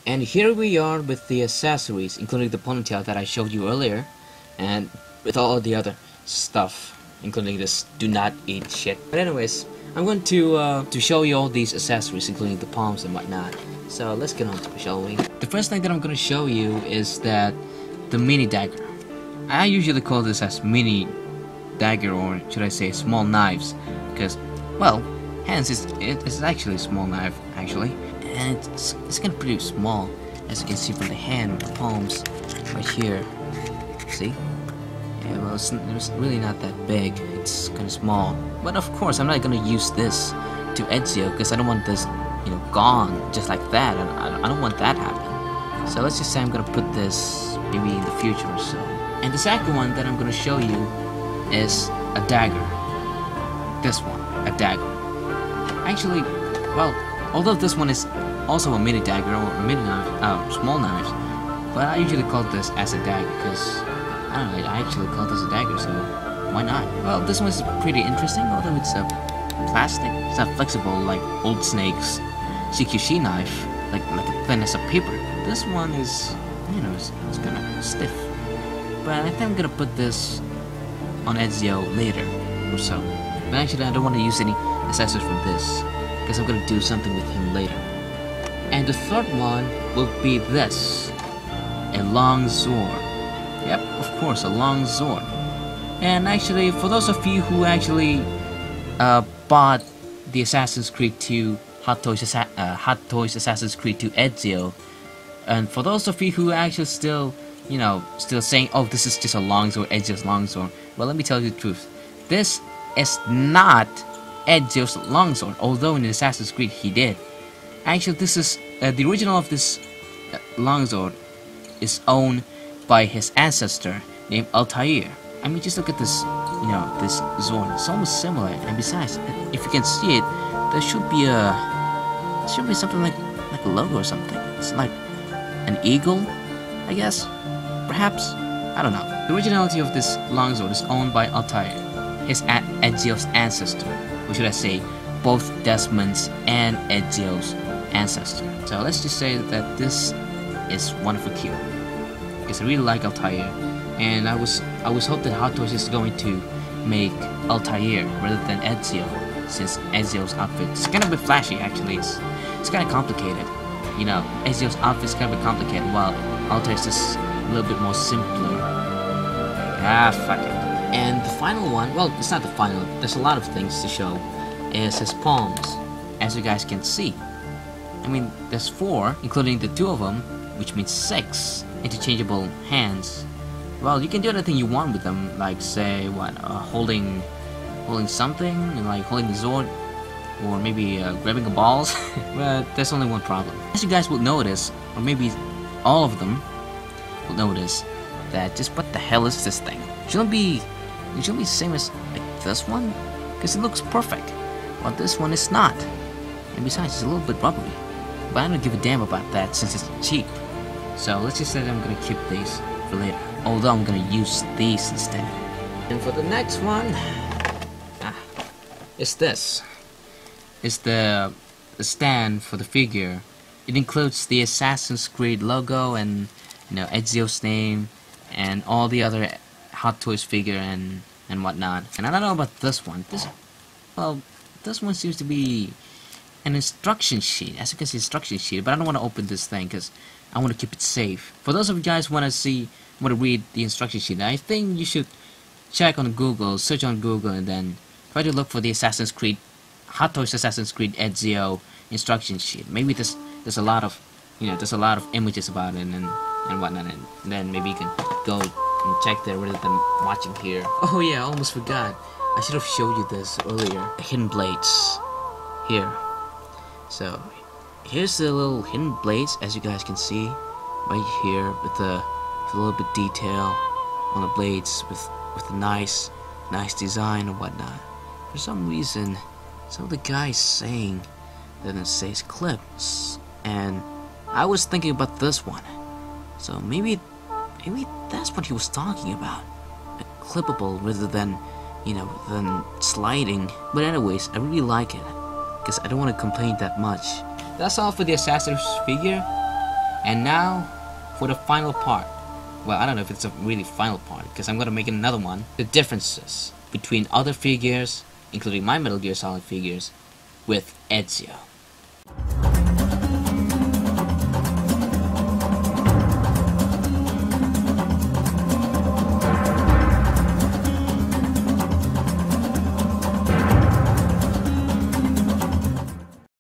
And here we are with the accessories, including the ponytail that I showed you earlier, and with all the other stuff, including this do not eat shit. But anyways, I'm going to show you all these accessories, including the palms and whatnot. So let's get on to it, shall we? The first thing that I'm going to show you is that the mini dagger. I usually call this as mini dagger, or should I say small knives, because, well, hence it's actually a small knife, actually. And it's kind of pretty small, as you can see from the hand, the palms, right here. See? Yeah, well, it's really not that big. It's kind of small. But of course, I'm not gonna use this to Ezio, because I don't want this, you know, gone just like that. I don't want that to happen. So let's just say I'm gonna put this maybe in the future or so. And the second one that I'm gonna show you is a dagger. This one, a dagger. Actually, well, although this one is also a mini dagger or a mini knife, small knives, but I usually call this as a dagger because I don't know, I actually call this a dagger, so why not? Well, this one is pretty interesting, although it's a plastic. It's not flexible like Old Snake's CQC knife, like thin as a paper. This one is, you know, it's kind of stiff. But I think I'm gonna put this on Ezio later or so. But actually, I don't want to use any accessories from this, because I'm gonna do something with him later. And the third one will be this, a long sword. Yep, of course, a long sword. And actually, for those of you who actually bought the Assassin's Creed 2 Hot Toys Assassin's Creed 2 Ezio, and for those of you who actually still, you know, still saying, oh, this is just a long sword, Ezio's long sword. Well, let me tell you the truth. This is not Ezio's longsword, although in Assassin's Creed he did. Actually, this is the original of this longsword is owned by his ancestor named Altair. I mean, just look at this, you know, this sword. It's almost similar, and besides, if you can see it, there should be something like a logo or something. It's like an eagle, I guess, perhaps. I don't know. The originality of this longsword is owned by Altair, his Ezio's ancestor. Or should I say, both Desmond's and Ezio's ancestor. So let's just say that this is wonderful cute, because I really like Altair, and I was hoping that Hot Toys is going to make Altair rather than Ezio, since Ezio's outfit is kind of a bit flashy. Actually, it's kind of complicated. You know, Ezio's outfit is kind of a bit complicated, while Altair's just a little bit more simpler. Ah, fuck it. And the final one, well, it's not the final, there's a lot of things to show, is his palms, as you guys can see. I mean, there's 4, including the 2 of them, which means 6 interchangeable hands. Well, you can do anything you want with them, like, say, what, holding something, like holding the sword, or maybe grabbing the balls. But there's only one problem. As you guys will notice, or maybe all of them will notice, that just what the hell is this thing? It shouldn't be the same as like this one, because it looks perfect, while this one is not. And besides, it's a little bit rubbery. But I don't give a damn about that since it's cheap. So let's just say that I'm gonna keep these for later, although I'm gonna use these instead. And for the next one, it's this. It's the stand for the figure. It includes the Assassin's Creed logo and, you know, Ezio's name and all the other Hot Toys figure and whatnot. And I don't know about this one. This one seems to be an instruction sheet. As you can see, instruction sheet. But I don't want to open this thing because I want to keep it safe. For those of you guys who want to read the instruction sheet, I think you should check on Google, search on Google, and then try to look for the Assassin's Creed Hot Toys Assassin's Creed Ezio instruction sheet. Maybe there's a lot of, you know, there's a lot of images about it and whatnot, and then maybe you can go and check there rather than watching here. Oh yeah, I almost forgot. I should have showed you this earlier. The hidden blades here. So here's the little hidden blades, as you guys can see right here, with a little bit detail on the blades, with a nice design and whatnot. For some reason, some of the guys saying that it says clips, and I was thinking about this one. So maybe that's what he was talking about. A clippable rather than, you know, than sliding. But anyways, I really like it, because I don't want to complain that much. That's all for the Assassin's figure. And now, for the final part. Well, I don't know if it's a really final part, because I'm gonna make another one. The differences between other figures, including my Metal Gear Solid figures, with Ezio.